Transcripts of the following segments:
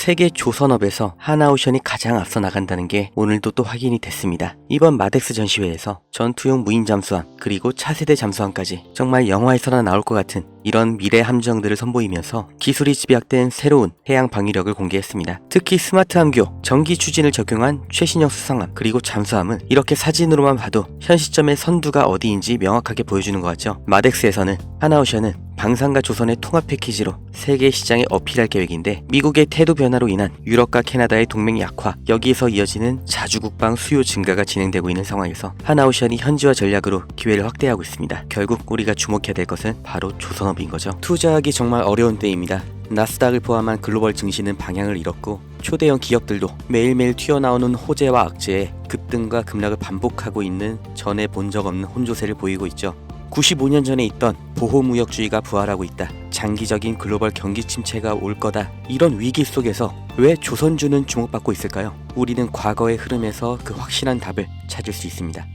세계 조선업에서 하나오션이 가장 앞서 나간다는 게 오늘도 또 확인이 됐습니다. 이번 마덱스 전시회에서 전투용 무인 잠수함 그리고 차세대 잠수함까지 정말 영화에서나 나올 것 같은 이런 미래 함정들을 선보이면서 기술이 집약된 새로운 해양 방위력을 공개했습니다. 특히 스마트 함교, 전기 추진을 적용한 최신형 수상함 그리고 잠수함은 이렇게 사진으로만 봐도 현 시점의 선두가 어디인지 명확하게 보여주는 것 같죠. 마덱스에서는 하나오션은 방산과 조선의 통합 패키지로 세계 시장에 어필할 계획인데, 미국의 태도 변화로 인한 유럽과 캐나다의 동맹 약화, 여기에서 이어지는 자주국방 수요 증가가 진행되고 있는 상황에서 하나오션이 현지화 전략으로 기회를 확대하고 있습니다. 결국 우리가 주목해야 될 것은 바로 조선업인 거죠. 투자하기 정말 어려운 때입니다. 나스닥을 포함한 글로벌 증시는 방향을 잃었고, 초대형 기업들도 매일매일 튀어나오는 호재와 악재에 급등과 급락을 반복하고 있는 전에 본 적 없는 혼조세를 보이고 있죠. 95년 전에 있던 보호무역주의가 부활하고 있다. 장기적인 글로벌 경기 침체가 올 거다. 이런 위기 속에서 왜 조선주는 주목받고 있을까요? 우리는 과거의 흐름에서 그 확실한 답을 찾을 수 있습니다.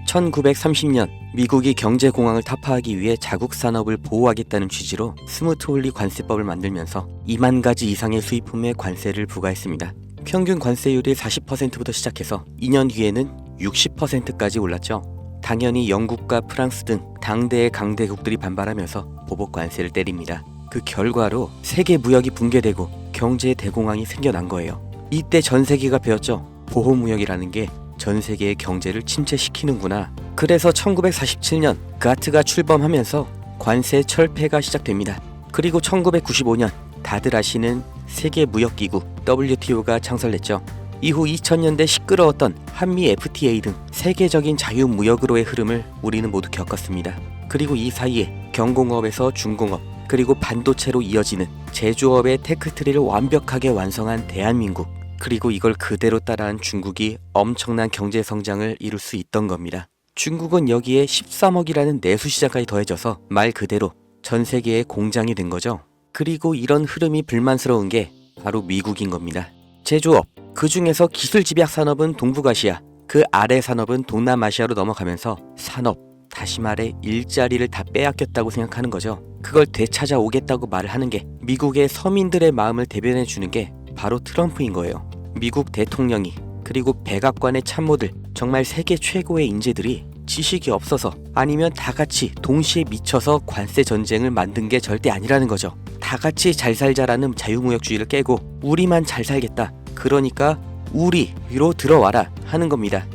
1930년 미국이 경제공황을 타파하기 위해 자국 산업을 보호하겠다는 취지로 스무트홀리 관세법을 만들면서 2만 가지 이상의 수입품에 관세를 부과했습니다. 평균 관세율이 40%부터 시작해서 2년 뒤에는 60%까지 올랐죠. 당연히 영국과 프랑스 등 당대의 강대국들이 반발하면서 보복 관세를 때립니다. 그 결과로 세계 무역이 붕괴되고 경제의 대공황이 생겨난 거예요. 이때 전 세계가 배웠죠. 보호무역이라는 게 전 세계의 경제를 침체시키는구나. 그래서 1947년 가트가 출범하면서 관세 철폐가 시작됩니다. 그리고 1995년 다들 아시는 세계무역기구 WTO가 창설됐죠. 이후 2000년대 시끄러웠던 한미 FTA 등 세계적인 자유무역으로의 흐름을 우리는 모두 겪었습니다. 그리고 이 사이에 경공업에서 중공업, 그리고 반도체로 이어지는 제조업의 테크트리를 완벽하게 완성한 대한민국, 그리고 이걸 그대로 따라한 중국이 엄청난 경제 성장을 이룰 수 있던 겁니다. 중국은 여기에 13억이라는 내수시장까지 더해져서 말 그대로 전 세계의 공장이 된 거죠. 그리고 이런 흐름이 불만스러운 게 바로 미국인 겁니다. 제조업, 그 중에서 기술 집약 산업은 동북아시아, 그 아래 산업은 동남아시아로 넘어가면서 산업, 다시 말해 일자리를 다 빼앗겼다고 생각하는 거죠. 그걸 되찾아오겠다고 말을 하는 게, 미국의 서민들의 마음을 대변해 주는 게 바로 트럼프인 거예요. 미국 대통령이, 그리고 백악관의 참모들, 정말 세계 최고의 인재들이 지식이 없어서 아니면 다 같이 동시에 미쳐서 관세 전쟁을 만든 게 절대 아니라는 거죠. 다 같이 잘 살자라는 자유무역주의를 깨고 우리만 잘 살겠다, 그러니까 우리로 들어와라 하는 겁니다.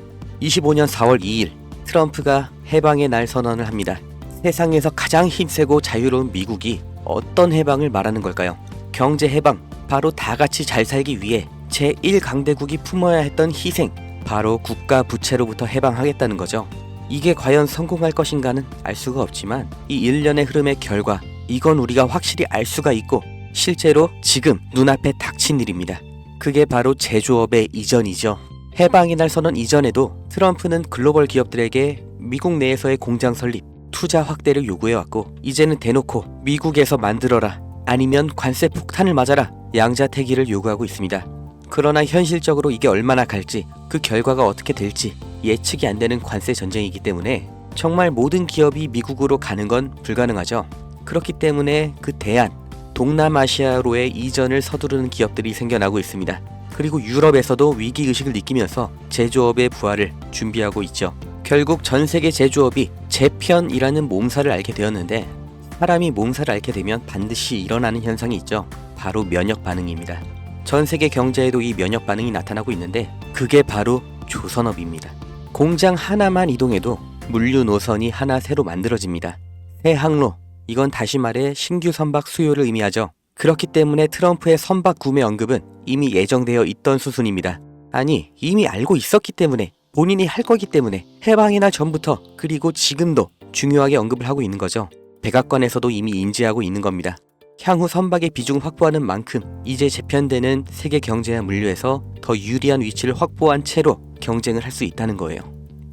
25년 4월 2일 트럼프가 해방의 날 선언을 합니다. 세상에서 가장 힘세고 자유로운 미국이 어떤 해방을 말하는 걸까요? 경제 해방, 바로 다 같이 잘 살기 위해 제1강대국이 품어야 했던 희생, 바로 국가 부채로부터 해방하겠다는 거죠. 이게 과연 성공할 것인가는 알 수가 없지만 이 일련의 흐름의 결과, 이건 우리가 확실히 알 수가 있고 실제로 지금 눈앞에 닥친 일입니다. 그게 바로 제조업의 이전이죠. 해방의 날 선언 이전에도 트럼프는 글로벌 기업들에게 미국 내에서의 공장 설립, 투자 확대를 요구해왔고, 이제는 대놓고 미국에서 만들어라, 아니면 관세 폭탄을 맞아라, 양자택일을 요구하고 있습니다. 그러나 현실적으로 이게 얼마나 갈지, 그 결과가 어떻게 될지 예측이 안 되는 관세 전쟁이기 때문에 정말 모든 기업이 미국으로 가는 건 불가능하죠. 그렇기 때문에 그 대안, 동남아시아로의 이전을 서두르는 기업들이 생겨나고 있습니다. 그리고 유럽에서도 위기의식을 느끼면서 제조업의 부활을 준비하고 있죠. 결국 전 세계 제조업이 재편이라는 몸살을 앓게 되었는데, 사람이 몸살을 앓게 되면 반드시 일어나는 현상이 있죠. 바로 면역 반응입니다. 전 세계 경제에도 이 면역 반응이 나타나고 있는데, 그게 바로 조선업입니다. 공장 하나만 이동해도 물류 노선이 하나 새로 만들어집니다. 새 항로, 이건 다시 말해 신규 선박 수요를 의미하죠. 그렇기 때문에 트럼프의 선박 구매 언급은 이미 예정되어 있던 수순입니다. 아니, 이미 알고 있었기 때문에, 본인이 할 거기 때문에 해방의 날 전부터, 그리고 지금도 중요하게 언급을 하고 있는 거죠. 백악관에서도 이미 인지하고 있는 겁니다. 향후 선박의 비중을 확보하는 만큼 이제 재편되는 세계 경제와 물류에서 더 유리한 위치를 확보한 채로 경쟁을 할 수 있다는 거예요.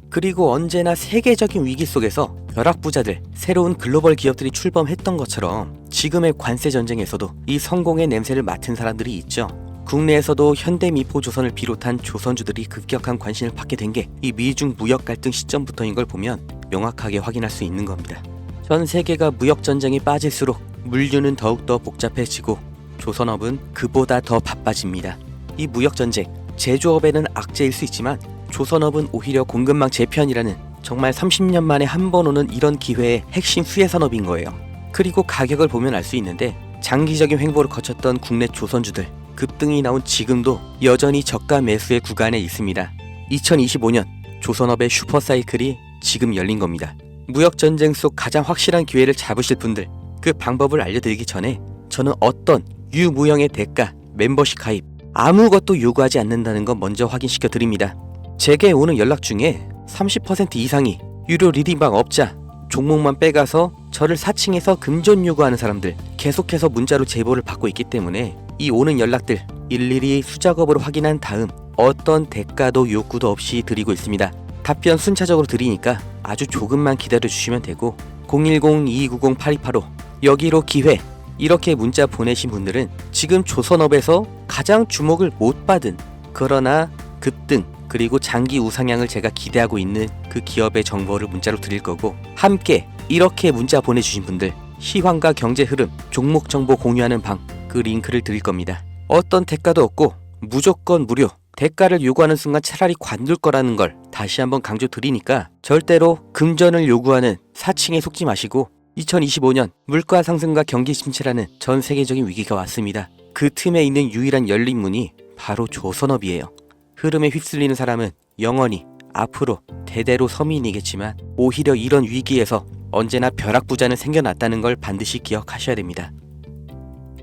그리고 언제나 세계적인 위기 속에서 벼락부자들, 새로운 글로벌 기업들이 출범했던 것처럼 지금의 관세 전쟁에서도 이 성공의 냄새를 맡은 사람들이 있죠. 국내에서도 현대미포조선을 비롯한 조선주들이 급격한 관심을 받게 된 게 이 미중 무역 갈등 시점부터인 걸 보면 명확하게 확인할 수 있는 겁니다. 전 세계가 무역 전쟁에 빠질수록 물류는 더욱더 복잡해지고 조선업은 그보다 더 바빠집니다. 이 무역전쟁, 제조업에는 악재일 수 있지만 조선업은 오히려 공급망 재편이라는 정말 30년 만에 한 번 오는 이런 기회의 핵심 수혜산업인 거예요. 그리고 가격을 보면 알 수 있는데 장기적인 횡보를 거쳤던 국내 조선주들 급등이 나온 지금도 여전히 저가 매수의 구간에 있습니다. 2025년 조선업의 슈퍼사이클이 지금 열린 겁니다. 무역전쟁 속 가장 확실한 기회를 잡으실 분들, 그 방법을 알려드리기 전에 저는 어떤 유무형의 대가, 멤버십 가입 아무것도 요구하지 않는다는 거 먼저 확인시켜 드립니다. 제게 오는 연락 중에 30% 이상이 유료 리딩방 업자, 종목만 빼가서 저를 사칭해서 금전 요구하는 사람들 계속해서 문자로 제보를 받고 있기 때문에 이 오는 연락들 일일이 수작업으로 확인한 다음 어떤 대가도 욕구도 없이 드리고 있습니다. 답변 순차적으로 드리니까 아주 조금만 기다려 주시면 되고 010-2290-8285 여기로 기회 이렇게 문자 보내신 분들은 지금 조선업에서 가장 주목을 못 받은 그러나 급등 그리고 장기 우상향을 제가 기대하고 있는 그 기업의 정보를 문자로 드릴 거고 함께 이렇게 문자 보내주신 분들 시황과 경제 흐름, 종목 정보 공유하는 방 그 링크를 드릴 겁니다. 어떤 대가도 없고 무조건 무료 대가를 요구하는 순간 차라리 관둘 거라는 걸 다시 한번 강조 드리니까 절대로 금전을 요구하는 사칭에 속지 마시고 2025년 물가 상승과 경기 침체라는 전 세계적인 위기가 왔습니다. 그 틈에 있는 유일한 열린 문이 바로 조선업이에요. 흐름에 휩쓸리는 사람은 영원히 앞으로 대대로 서민이겠지만 오히려 이런 위기에서 언제나 벼락부자는 생겨났다는 걸 반드시 기억하셔야 됩니다.